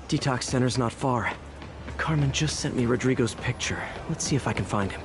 Detox center's not far. Carmen just sent me Rodrigo's picture. Let's see if I can find him.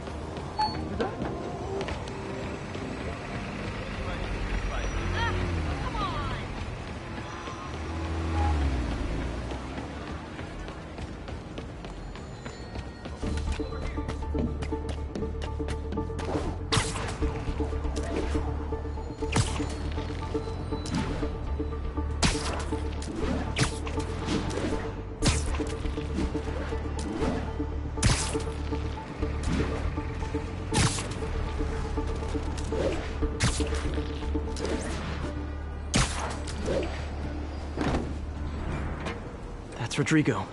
That's Rodrigo.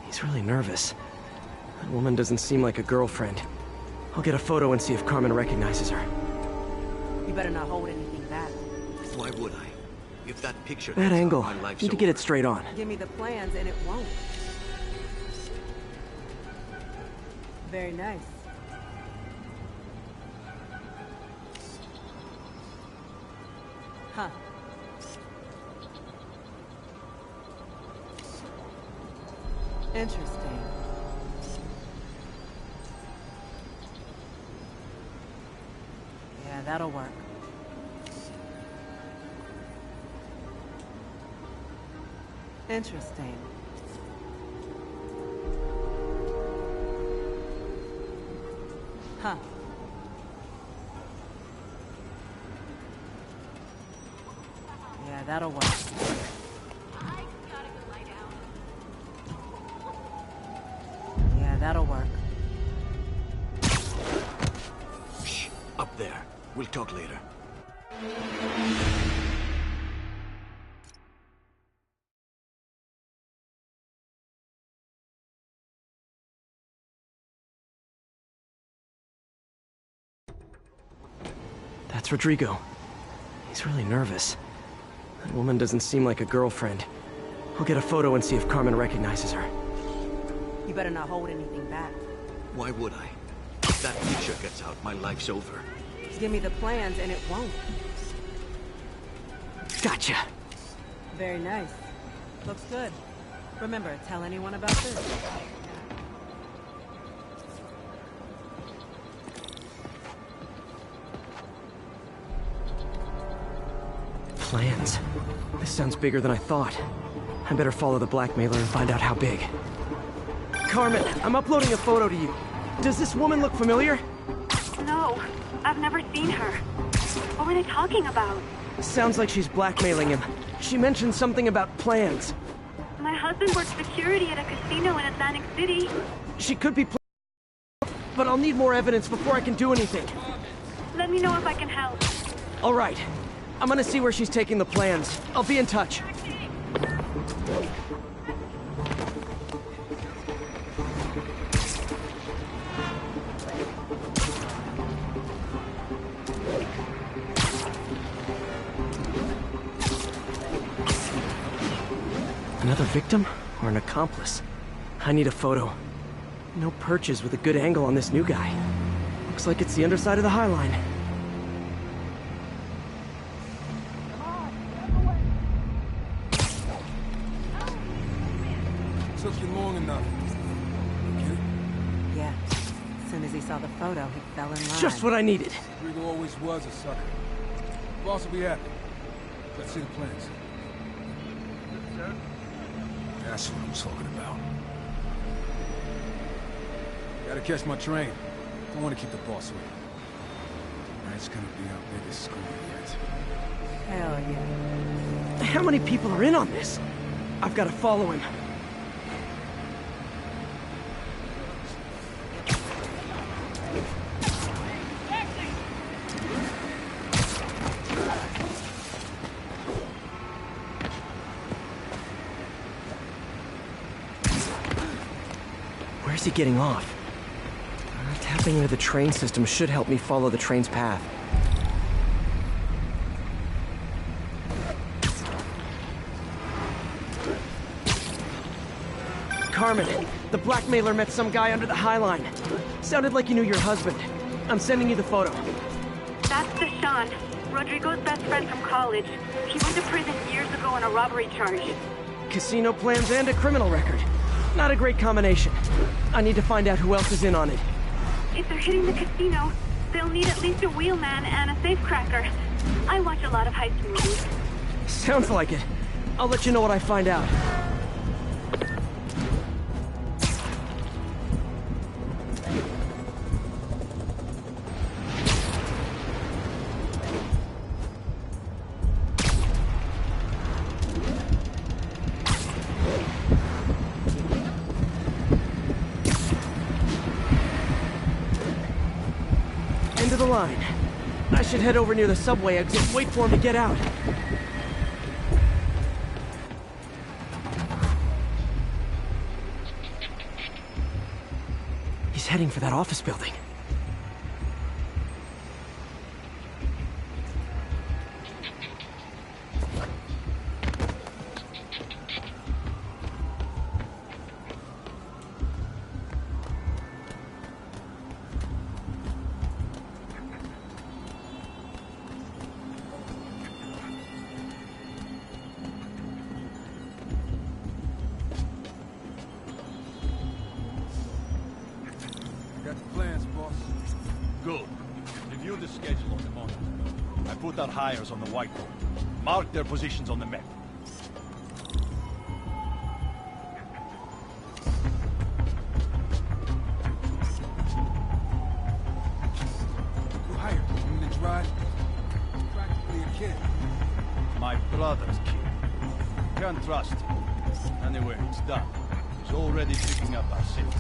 He's really nervous. That woman doesn't seem like a girlfriend. I'll get a photo and see if Carmen recognizes her. You better not hold anything back. Why would I? If that picture... That angle. Need to get it straight on. Give me the plans and it won't. Very nice. Huh. Interesting. Yeah, that'll work. Interesting. Huh. Yeah, that'll work. Yeah, that'll work. Shh, up there. We'll talk later. That's Rodrigo. He's really nervous. That woman doesn't seem like a girlfriend. I'll get a photo and see if Carmen recognizes her. You better not hold anything back. Why would I? If that picture gets out, my life's over. Give me the plans and it won't. Gotcha! Very nice. Looks good. Remember, tell anyone about this. Plans. This sounds bigger than I thought. I better follow the blackmailer and find out how big. Carmen, I'm uploading a photo to you. Does this woman look familiar? No, I've never seen her. What were they talking about? Sounds like she's blackmailing him. She mentioned something about plans. My husband works security at a casino in Atlantic City. She could be but I'll need more evidence before I can do anything. Let me know if I can help. All right. I'm gonna see where she's taking the plans. I'll be in touch. Another victim or an accomplice? I need a photo. No perches with a good angle on this new guy. Looks like it's the underside of the High Line. Took you long enough. Get it? Yeah. As soon as he saw the photo, he fell in line. Just what I needed. Rodrigo always was a sucker. Boss will be happy. Let's see the plans. That's what I'm talking about. Gotta catch my train. Don't want to keep the boss waiting. Tonight's gonna be our biggest school yet. Hell yeah. How many people are in on this? I've got to follow him. Where's he getting off? Tapping into the train system should help me follow the train's path. Carmen, the blackmailer met some guy under the High Line. Sounded like he knew your husband. I'm sending you the photo. That's Deshawn, Rodrigo's best friend from college. He went to prison years ago on a robbery charge. Casino plans and a criminal record. Not a great combination. I need to find out who else is in on it. If they're hitting the casino, they'll need at least a wheelman and a safecracker. I watch a lot of heist movies. Sounds like it. I'll let you know what I find out. End of the line. I should head over near the subway exit, wait for him to get out. He's heading for that office building. Got the plans, boss. Good. Review the schedule on the monitor. I put our hires on the whiteboard. Mark their positions on the map. Who hired you? You mean to drive? Practically a kid. My brother's kid. Can't trust him. Anyway, it's done. He's already picking up our sins.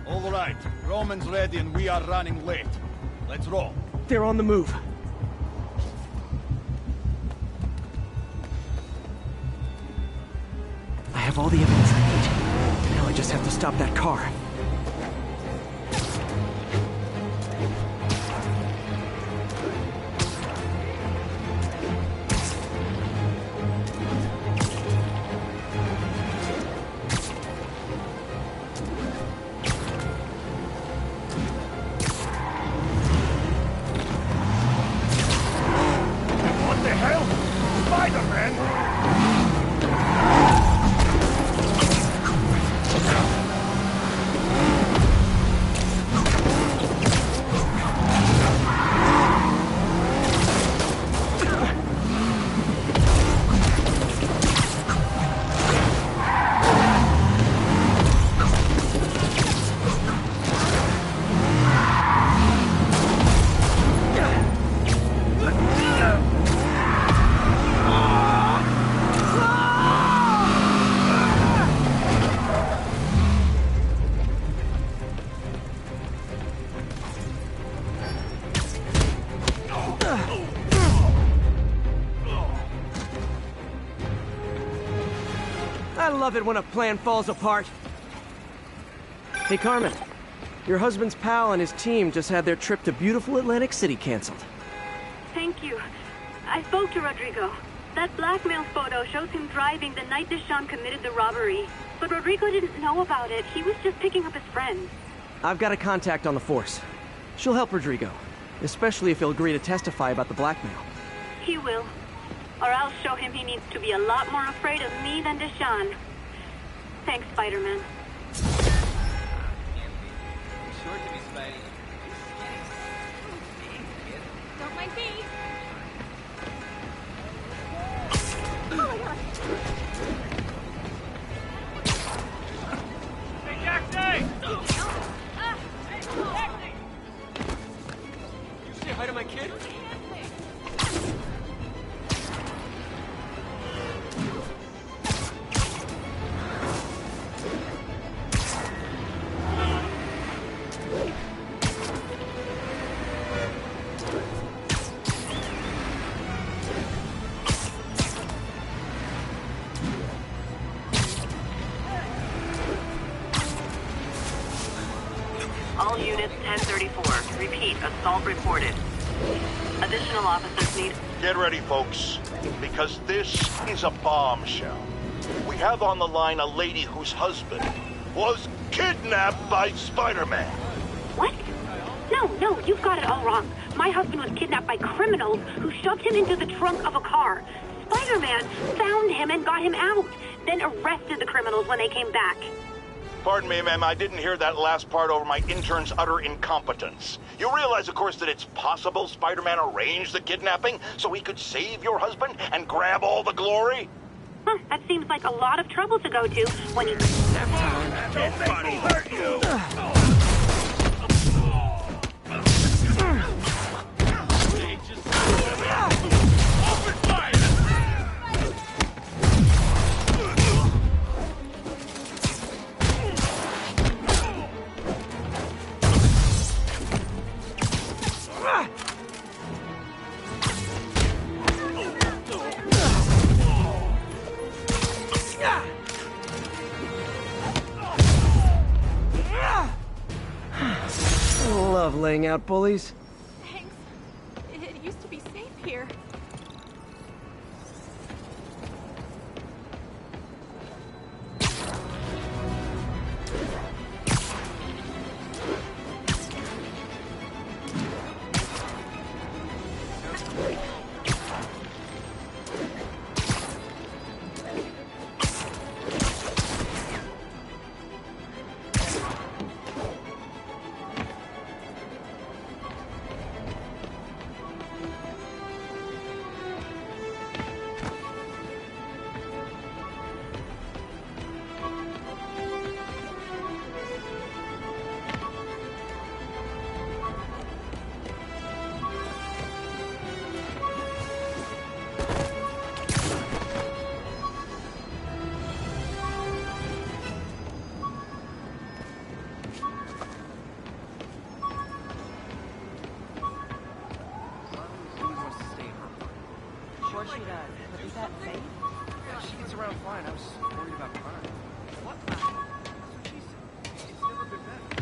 All right, Roman's ready and we are running late. Let's roll. They're on the move. I have all the evidence I need. Now I just have to stop that car. What the hell? Spider-Man! I love it when a plan falls apart. Hey, Carmen. Your husband's pal and his team just had their trip to beautiful Atlantic City canceled. Thank you. I spoke to Rodrigo. That blackmail photo shows him driving the night Deshawn committed the robbery. But Rodrigo didn't know about it. He was just picking up his friend. I've got a contact on the force. She'll help Rodrigo, especially if he'll agree to testify about the blackmail. He will. Or I'll show him he needs to be a lot more afraid of me than Deshawn. Thanks, Spider-Man. Don't mind me. Hey, Jackson! You say hi to my kid? All units 1034. Repeat, assault reported. Additional officers need... Get ready, folks, because this is a bombshell. We have on the line a lady whose husband was kidnapped by Spider-Man. What? No, you've got it all wrong. My husband was kidnapped by criminals who shoved him into the trunk of a car. Spider-Man found him and got him out, then arrested the criminals when they came back. Pardon me, ma'am, I didn't hear that last part over my intern's utter incompetence. You realize, of course, that it's possible Spider-Man arranged the kidnapping so he could save your husband and grab all the glory? Huh, that seems like a lot of trouble to go to when you... Nobody hurt you! Love laying out bullies. Thanks. It used to be safe here. She does. But is that safe? She gets around fine. I was worried about crime. What? That's what she said. It's never been better.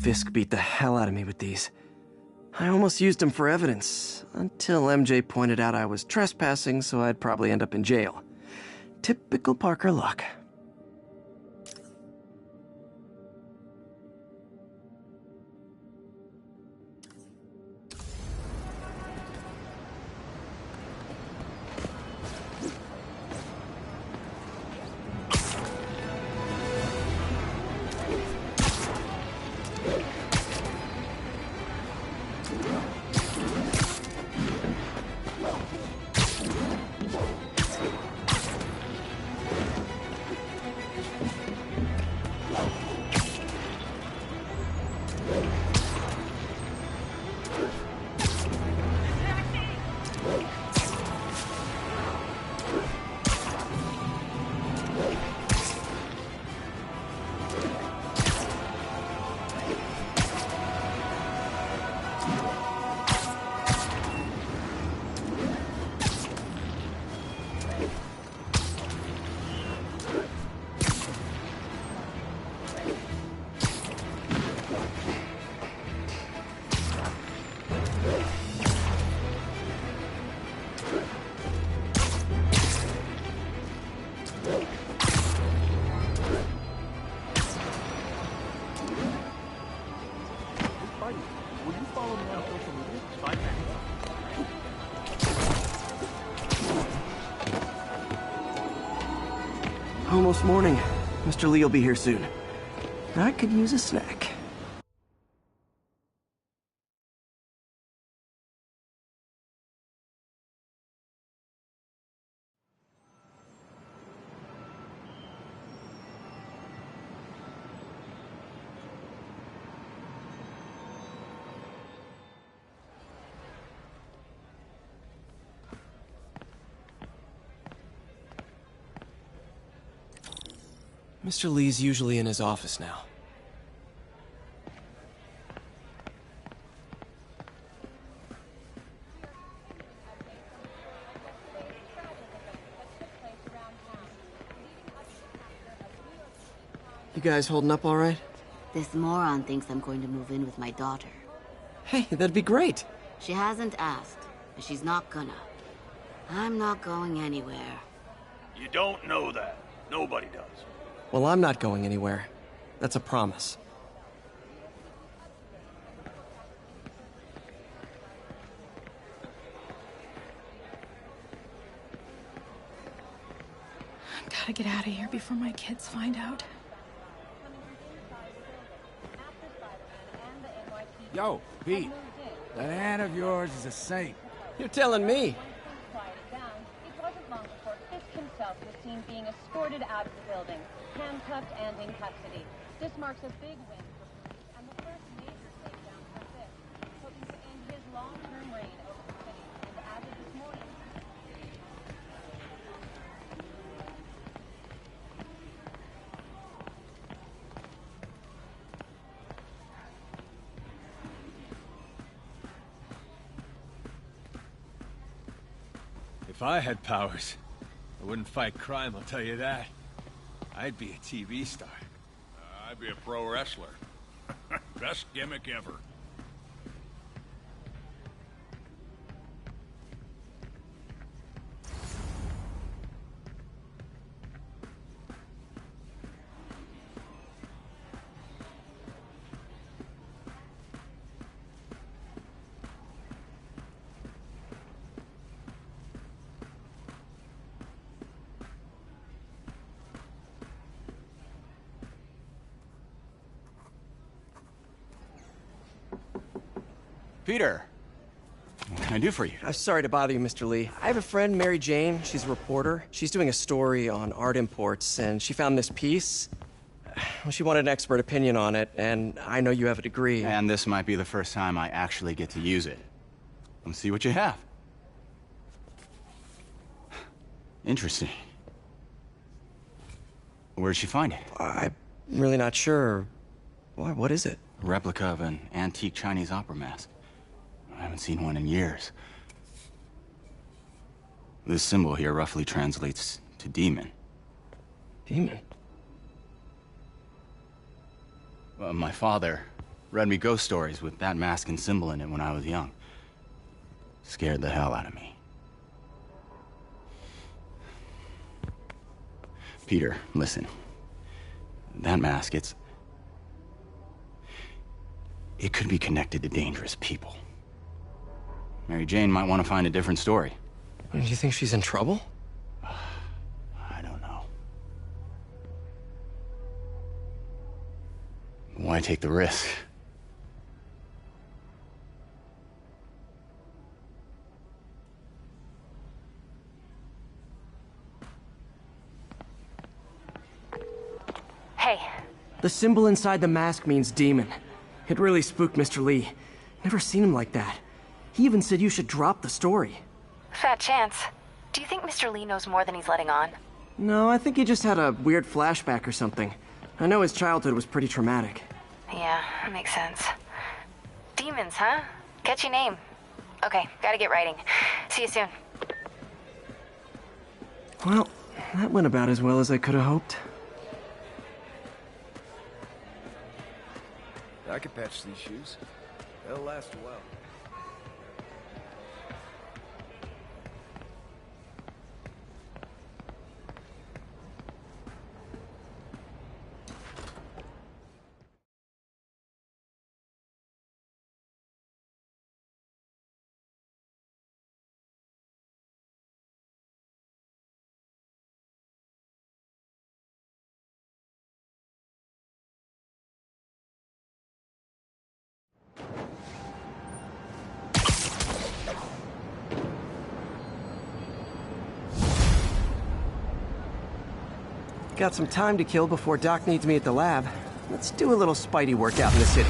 Fisk beat the hell out of me with these. I almost used them for evidence, until MJ pointed out I was trespassing, so I'd probably end up in jail. Typical Parker luck. almost morning. Mr. Lee will be here soon. I could use a snack. Mr. Lee's usually in his office now. You guys holding up all right? This moron thinks I'm going to move in with my daughter. Hey, that'd be great. She hasn't asked, and she's not gonna. I'm not going anywhere. You don't know that. Nobody does. Well, I'm not going anywhere. That's a promise. Gotta get out of here before my kids find out. Yo, Pete. That aunt of yours is a saint. You're telling me. It wasn't long before Fisk himself was seen being escorted out of the building, handcuffed and in custody. This marks a big win for police and the first major takedown for Fisk, hoping to end his long-term reign over the city. And as of this morning, If I had powers, I wouldn't fight crime, I'll tell you that. I'd be a TV star. I'd be a pro wrestler. Best gimmick ever. Peter, what can I do for you? Sorry to bother you, Mr. Lee. I have a friend, Mary Jane. She's a reporter. She's doing a story on art imports, and she found this piece. Well, she wanted an expert opinion on it, and I know you have a degree. And this might be the first time I actually get to use it. Let's see what you have. Interesting. Where'd she find it? I'm really not sure. Why, what is it? A replica of an antique Chinese opera mask. I haven't seen one in years. This symbol here roughly translates to demon. Demon? Well, my father read me ghost stories with that mask and symbol in it when I was young. Scared the hell out of me. Peter, listen. That mask, it could be connected to dangerous people. Mary Jane might want to find a different story. Do you think she's in trouble? I don't know. Why take the risk? hey, The symbol inside the mask means demon. It really spooked Mr. Lee. Never seen him like that. He even said you should drop the story. fat chance. Do you think Mr. Lee knows more than he's letting on? No, I think he just had a weird flashback or something. I know his childhood was pretty traumatic. Yeah, that makes sense. Demons, huh? Catchy name. Okay, gotta get writing. See you soon. Well, that went about as well as I could have hoped. I could patch these shoes. They'll last a while. Got some time to kill before Doc needs me at the lab. Let's do a little Spidey workout in the city.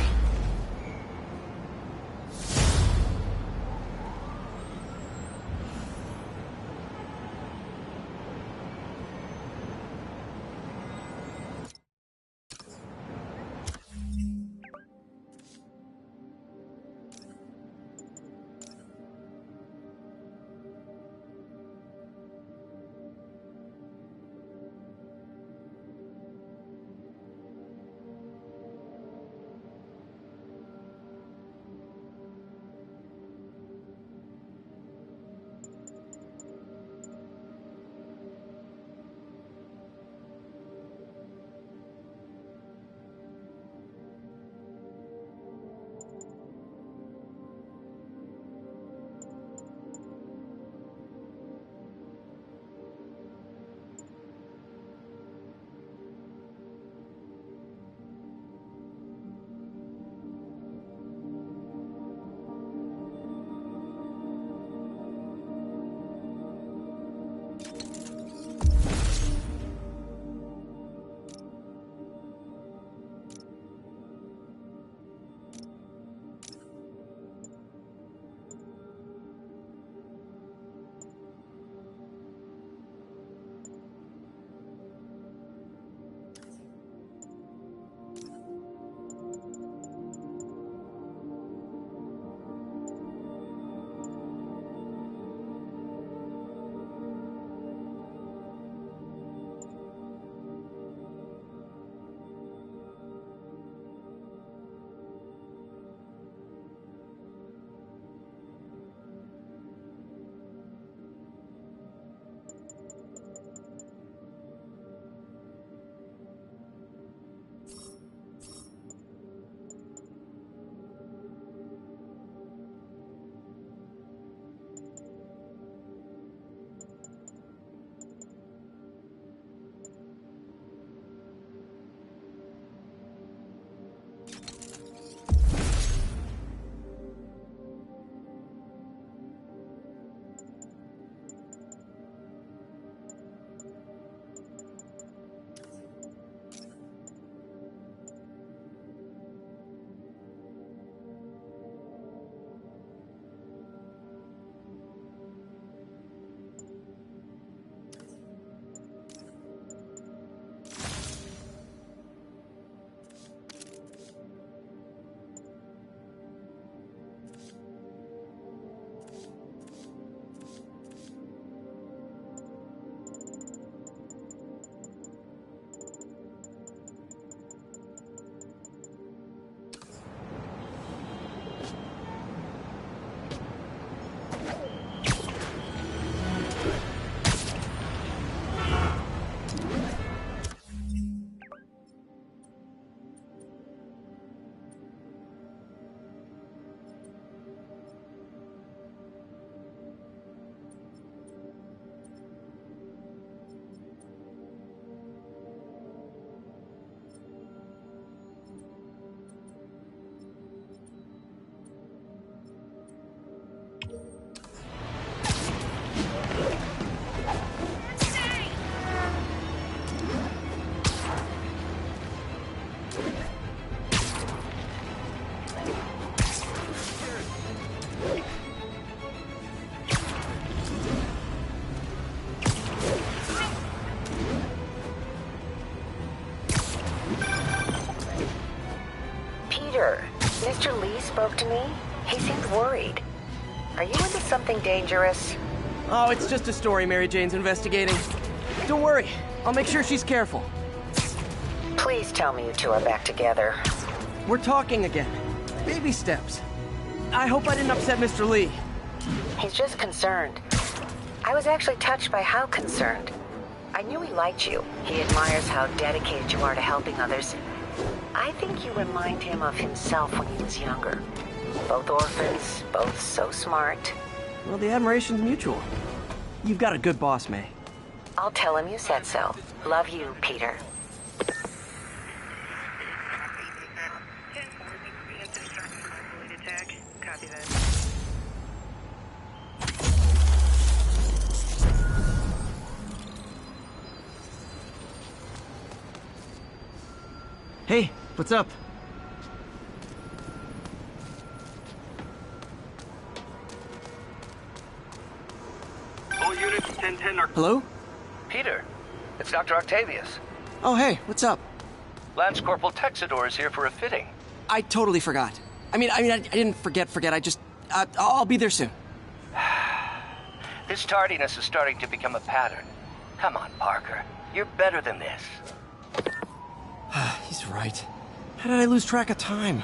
Mr. Lee spoke to me. He seemed worried. Are you into something dangerous? Oh, it's just a story Mary Jane's investigating. Don't worry, I'll make sure she's careful. Please tell me you two are back together. We're talking again. Baby steps. I hope I didn't upset Mr. Lee. He's just concerned. I was actually touched by how concerned. I knew he liked you. He admires how dedicated you are to helping others. I think you remind him of himself when he was younger. Both orphans, both so smart. Well, the admiration's mutual. You've got a good boss, May. I'll tell him you said so. Love you, Peter. Hey, what's up? All units 1010 are... Hello? Peter, it's Dr. Octavius. Oh, hey, what's up? Lance Corporal Texador is here for a fitting. I totally forgot. I didn't forget. I just... I'll be there soon. This tardiness is starting to become a pattern. Come on, Parker. You're better than this. He's right. How did I lose track of time?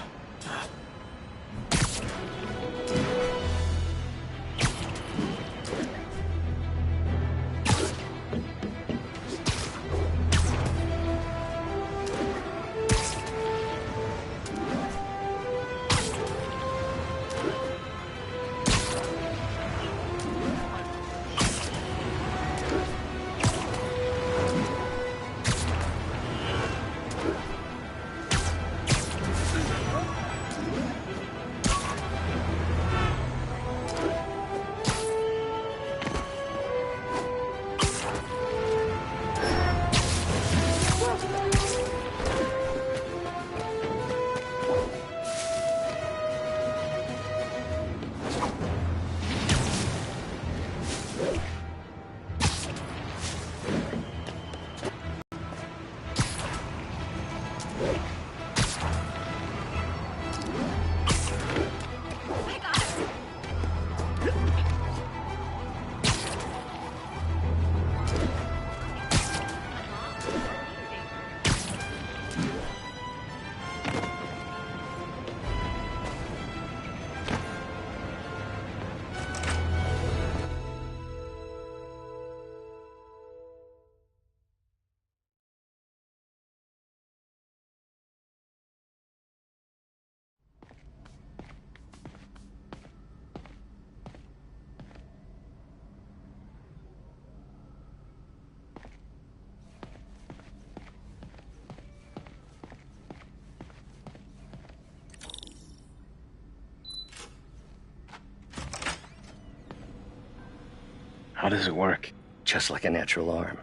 How does it work? Just like a natural arm.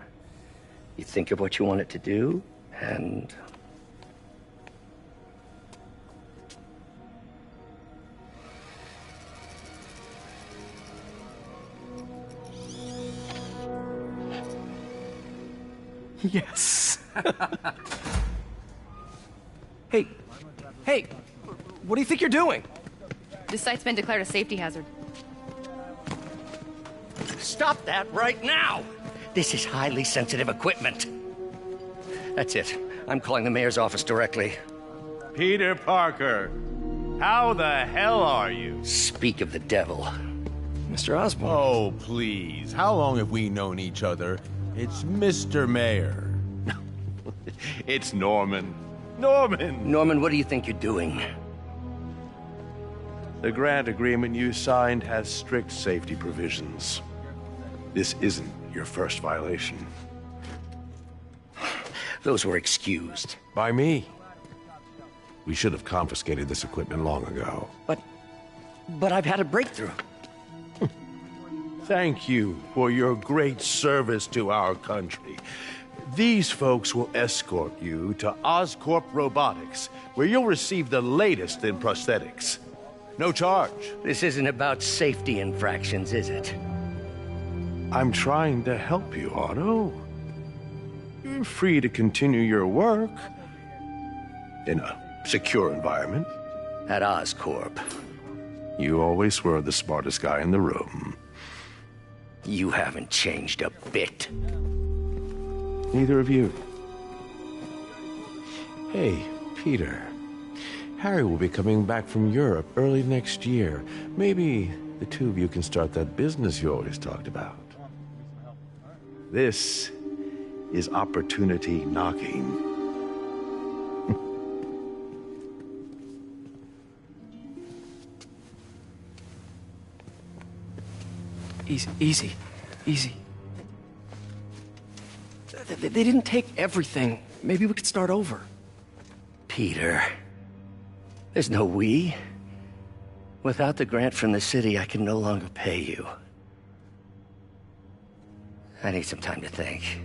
You think of what you want it to do, and... Yes. Hey, what do you think you're doing? This site's been declared a safety hazard. Stop that right now! This is highly sensitive equipment. That's it. I'm calling the mayor's office directly. Peter Parker, how the hell are you? Speak of the devil. Mr. Osborn. Oh, please. How long have we known each other? It's Mr. Mayor. It's Norman. Norman! Norman, what do you think you're doing? The grant agreement you signed has strict safety provisions. This isn't your first violation. Those were excused. By me. We should have confiscated this equipment long ago. But I've had a breakthrough. Thank you for your great service to our country. These folks will escort you to Oscorp Robotics, where you'll receive the latest in prosthetics. No charge. This isn't about safety infractions, is it? I'm trying to help you, Otto. You're free to continue your work in a secure environment. At Oscorp. You always were the smartest guy in the room. You haven't changed a bit. Neither of you. Hey, Peter. Harry will be coming back from Europe early next year. Maybe the two of you can start that business you always talked about. This is opportunity knocking. Easy. They didn't take everything. Maybe we could start over. Peter, there's no we. Without the grant from the city, I can no longer pay you. I need some time to think.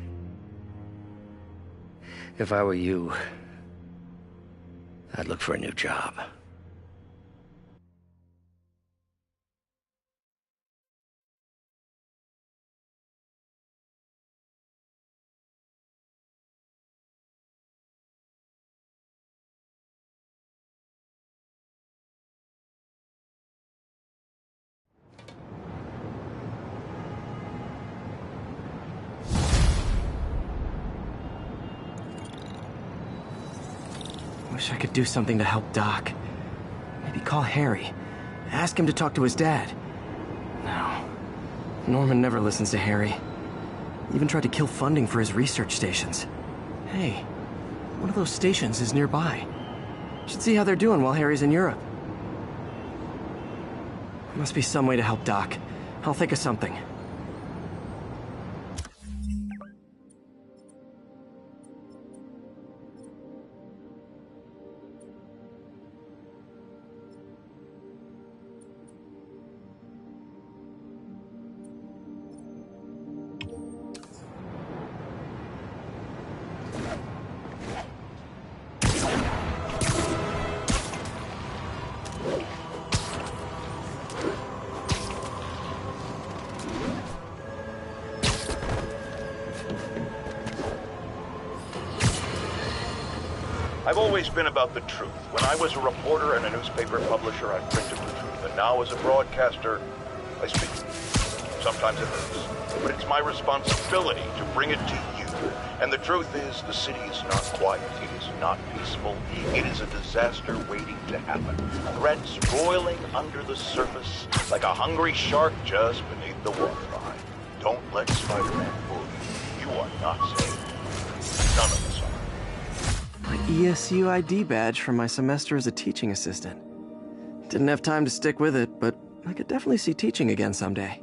If I were you, I'd look for a new job. Wish I could do something to help Doc. Maybe call Harry. Ask him to talk to his dad. No. Norman never listens to Harry. Even tried to kill funding for his research stations. Hey, one of those stations is nearby. Should see how they're doing while Harry's in Europe. Must be some way to help Doc. I'll think of something. I've always been about the truth. When I was a reporter and a newspaper publisher, I printed the truth. And now as a broadcaster, I speak. Sometimes it hurts. But it's my responsibility to bring it to you. And the truth is, the city is not quiet. It is not peaceful. It is a disaster waiting to happen. Threats roiling under the surface like a hungry shark just beneath the waterline. Don't let Spider-Man fool you. You are not safe. None of us are. My ESU ID badge from my semester as a teaching assistant. Didn't have time to stick with it, but I could definitely see teaching again someday.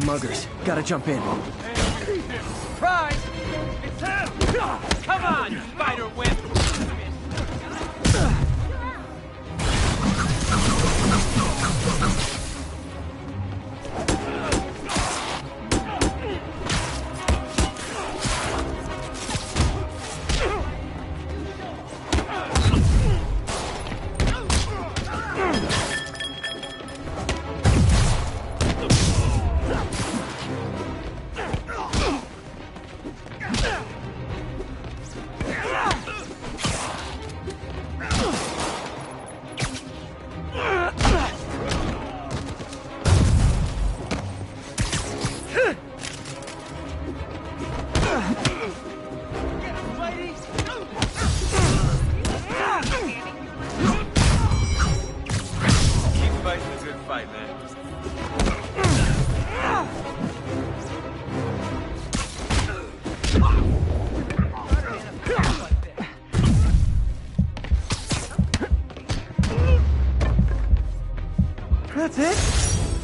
Muggers, gotta jump in. Surprise! It's him! Come on, Spider-Wimp! That's it?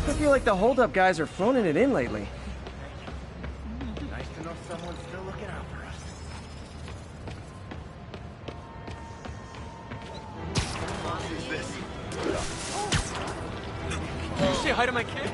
I feel like the hold-up guys are phoning it in lately. Nice to know someone's still looking out for us. Who's this? Did you say hi to my kid?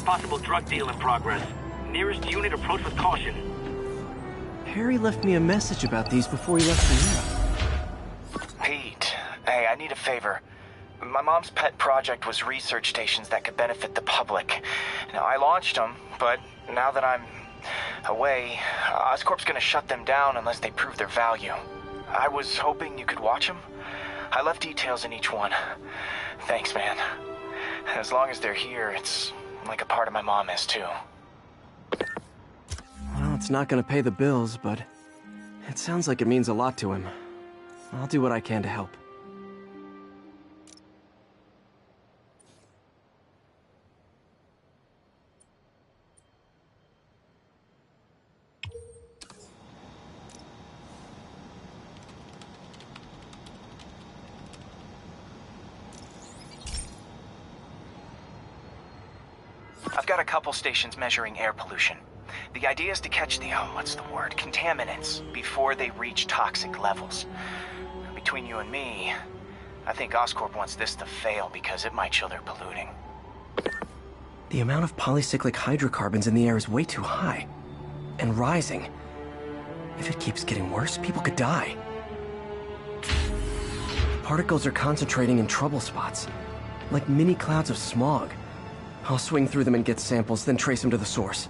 Possible drug deal in progress. Nearest unit approach with caution. Harry left me a message about these before he left for you. Pete, hey, I need a favor. My mom's pet project was research stations that could benefit the public. Now, I launched them, but now that I'm away, Oscorp's gonna shut them down unless they prove their value. I was hoping you could watch them. I left details in each one. Thanks, man. As long as they're here, it's like a part of my mom is, too. Well, it's not gonna pay the bills, but it sounds like it means a lot to him. I'll do what I can to help. I've got a couple stations measuring air pollution. The idea is to catch the, contaminants before they reach toxic levels. Between you and me, I think Oscorp wants this to fail because it might show they're polluting. The amount of polycyclic hydrocarbons in the air is way too high. And rising. If it keeps getting worse, people could die. Particles are concentrating in trouble spots, like mini clouds of smog. I'll swing through them and get samples, then trace them to the source.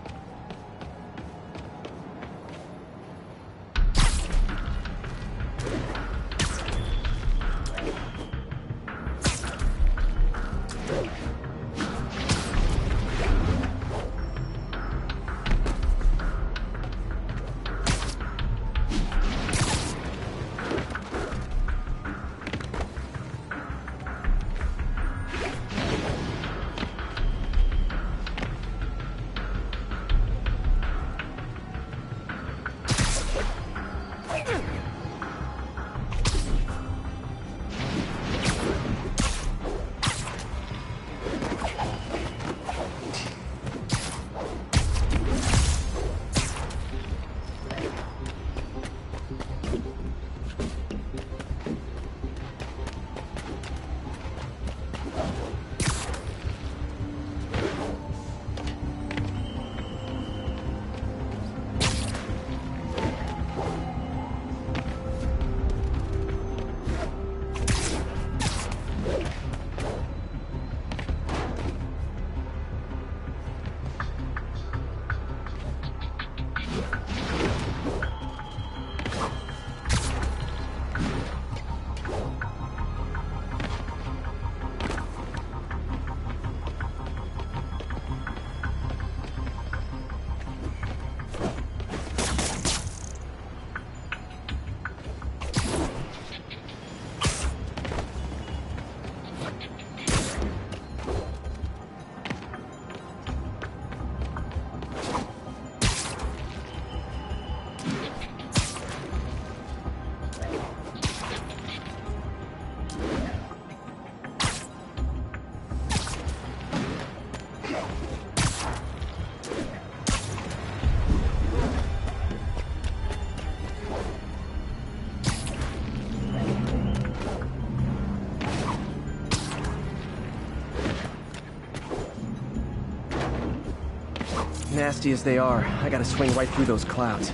Nasty as they are, I gotta swing right through those clouds.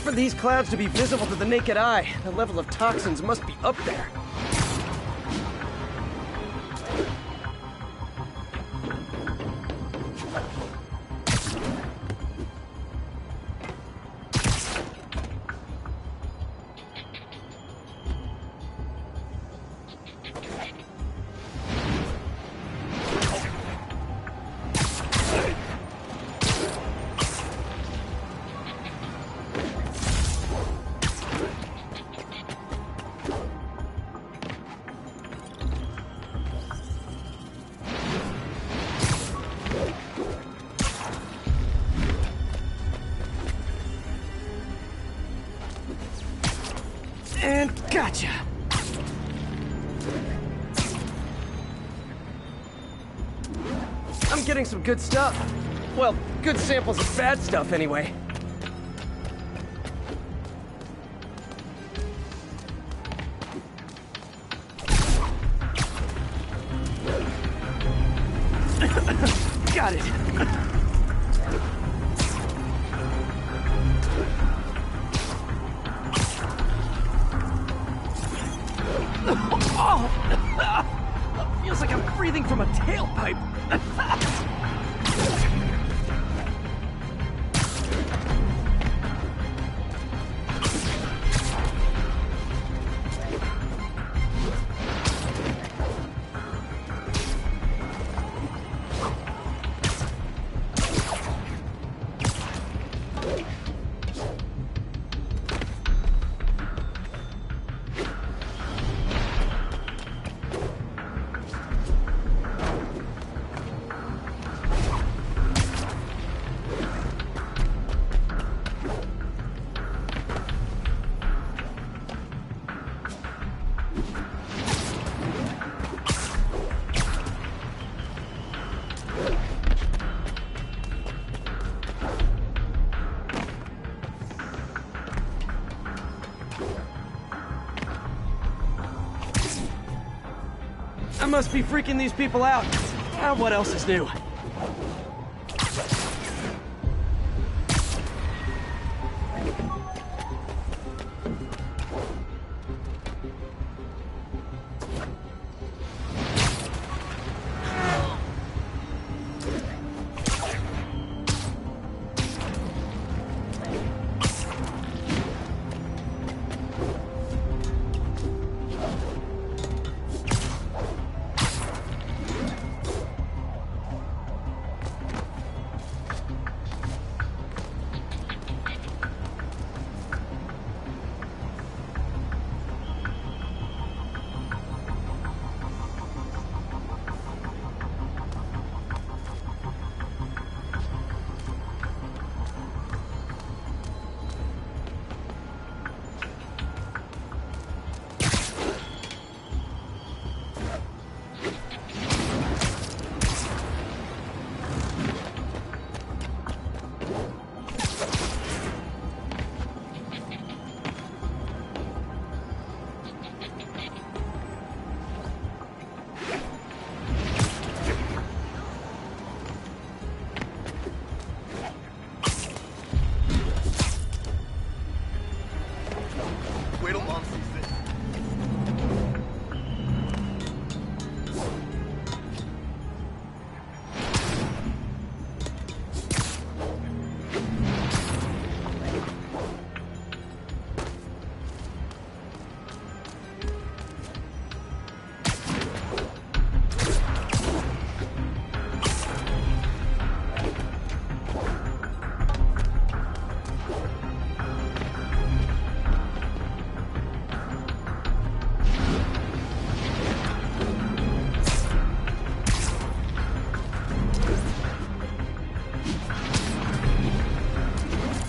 For these clouds to be visible to the naked eye, the level of toxins must be up there. And gotcha! I'm getting some good stuff. Well, good samples of bad stuff, anyway. Got it. Oh! Feels like I'm breathing from a tailpipe. I must be freaking these people out. What else is new?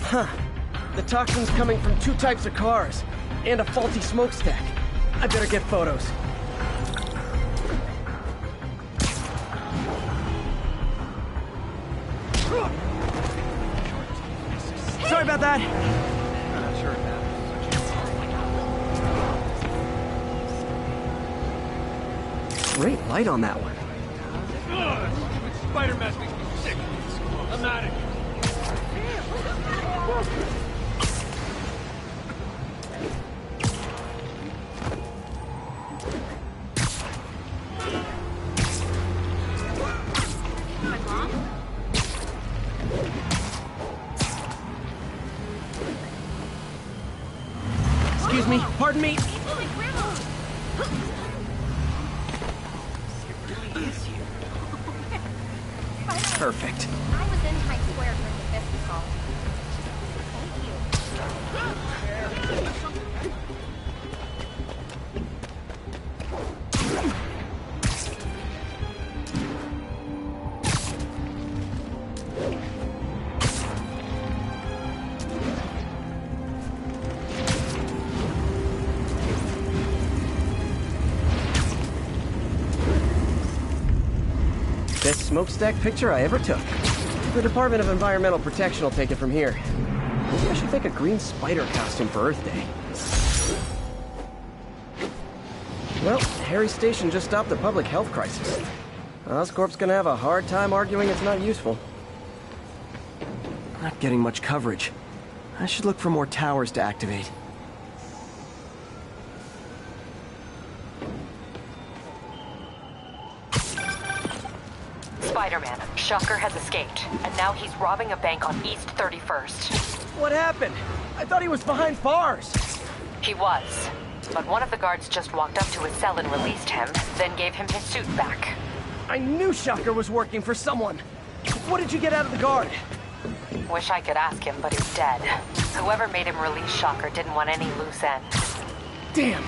Huh. The toxin's coming from 2 types of cars, and a faulty smokestack. I better get photos. Sorry about that. Great light on that one. Spider-Man makes me sick. I'm out of here. Excuse me? Pardon me? Perfect. I was in Times Square during the festival. Best smokestack picture I ever took. The Department of Environmental Protection will take it from here. Maybe I should make a green spider costume for Earth Day. Well, Harry's station just stopped the public health crisis. Oscorp's gonna have a hard time arguing it's not useful. Not getting much coverage. I should look for more towers to activate. Spider-Man, Shocker has escaped, and now he's robbing a bank on East 31st. What happened? I thought he was behind bars. He was, but one of the guards just walked up to his cell and released him, then gave him his suit back. I knew Shocker was working for someone. What did you get out of the guard? Wish I could ask him, but he's dead. Whoever made him release Shocker didn't want any loose ends. Damn.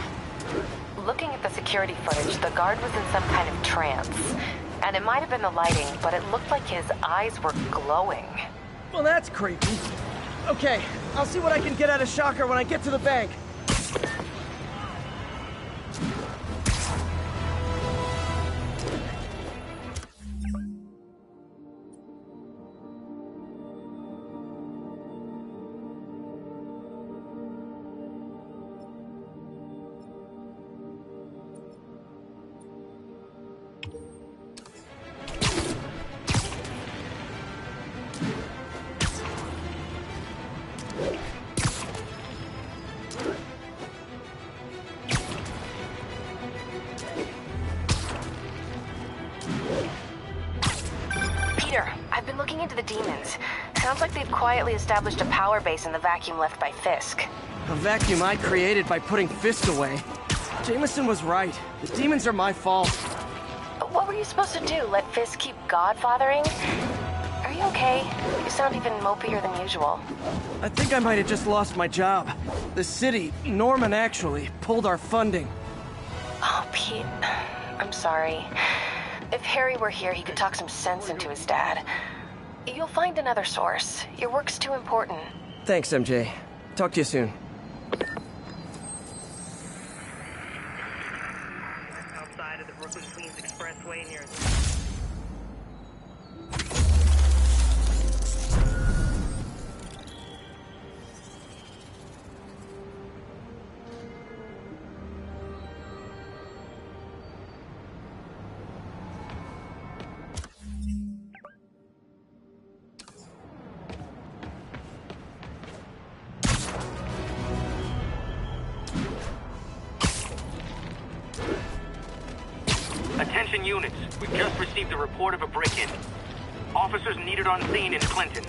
Looking at the security footage, the guard was in some kind of trance. And it might have been the lighting, but it looked like his eyes were glowing. Well, that's creepy. Okay, I'll see what I can get out of Shocker when I get to the bank. I've been looking into the demons. Sounds like they've quietly established a power base in the vacuum left by Fisk. A vacuum I created by putting Fisk away. Jameson was right. The demons are my fault. What were you supposed to do? Let Fisk keep godfathering? Are you okay? You sound even mopier than usual. I think I might have just lost my job. The city, Norman actually, pulled our funding. Oh, Pete. I'm sorry. If Harry were here, he could talk some sense into his dad. You'll find another source. Your work's too important. Thanks, MJ. Talk to you soon. Outside of the Brooklyn-Queens Expressway near... Attention units, we've just received a report of a break-in. Officers needed on scene in Clinton.